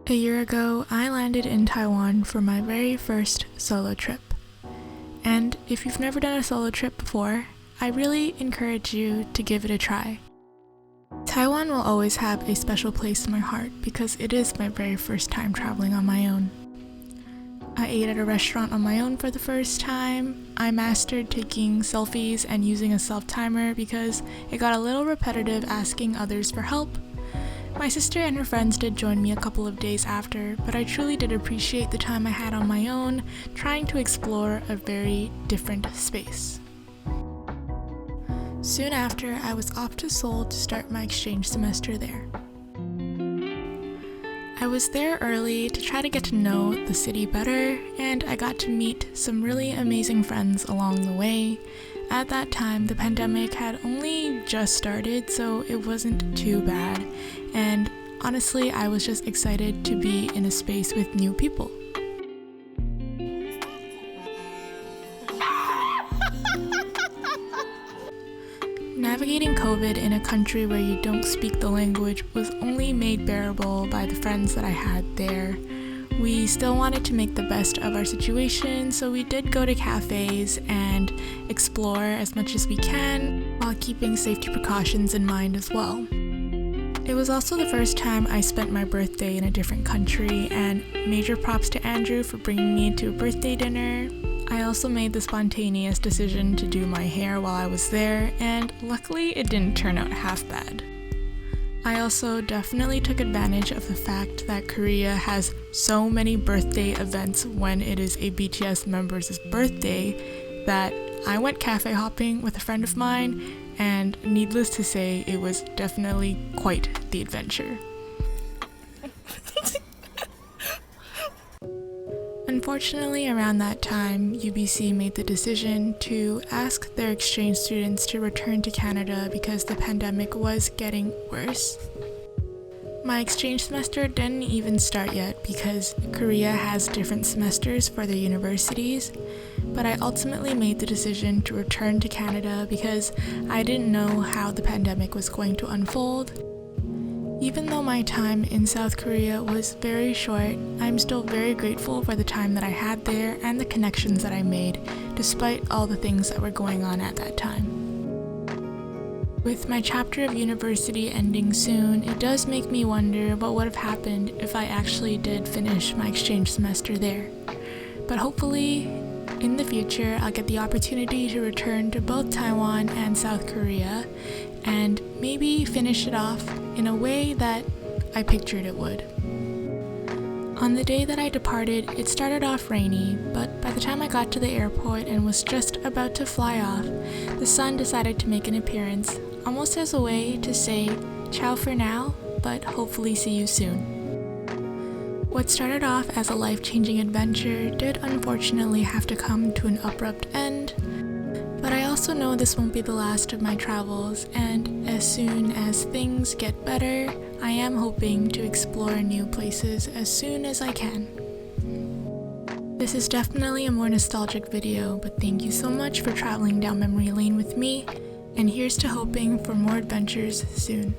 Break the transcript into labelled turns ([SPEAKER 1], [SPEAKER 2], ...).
[SPEAKER 1] A year ago, I landed in Taiwan for my very first solo trip. And if you've never done a solo trip before, I really encourage you to give it a try. Taiwan will always have a special place in my heart because it is my very first time traveling on my own. I ate at a restaurant on my own for the first time. I mastered taking selfies and using a self-timer because it got a little repetitive asking others for help. My sister and her friends did join me a couple of days after, but I truly did appreciate the time I had on my own, trying to explore a very different space. Soon after, I was off to Seoul to start my exchange semester there. I was there early to try to get to know the city better, and I got to meet some really amazing friends along the way. At that time, the pandemic had only just started, so it wasn't too bad, and honestly, I was just excited to be in a space with new people. Navigating COVID in a country where you don't speak the language was only made bearable by the friends that I had there. We still wanted to make the best of our situation, so we did go to cafes and explore as much as we can while keeping safety precautions in mind as well. It was also the first time I spent my birthday in a different country, and major props to Andrew for bringing me to a birthday dinner. I also made the spontaneous decision to do my hair while I was there, and luckily it didn't turn out half bad. I also definitely took advantage of the fact that Korea has so many birthday events when it is a BTS member's birthday that I went cafe hopping with a friend of mine, and needless to say, it was definitely quite the adventure. Unfortunately, around that time, UBC made the decision to ask their exchange students to return to Canada because the pandemic was getting worse. My exchange semester didn't even start yet because Korea has different semesters for their universities, but I ultimately made the decision to return to Canada because I didn't know how the pandemic was going to unfold. Even though my time in South Korea was very short, I'm still very grateful for the time that I had there and the connections that I made, despite all the things that were going on at that time. With my chapter of university ending soon, it does make me wonder what would have happened if I actually did finish my exchange semester there. But hopefully, in the future, I'll get the opportunity to return to both Taiwan and South Korea, and maybe finish it off in a way that I pictured it would. On the day that I departed, it started off rainy, but by the time I got to the airport and was just about to fly off, the sun decided to make an appearance, almost as a way to say, ciao for now, but hopefully see you soon. What started off as a life-changing adventure did unfortunately have to come to an abrupt end, but I also know this won't be the last of my travels, and as soon as things get better, I am hoping to explore new places as soon as I can. This is definitely a more nostalgic video, but thank you so much for traveling down memory lane with me, and here's to hoping for more adventures soon.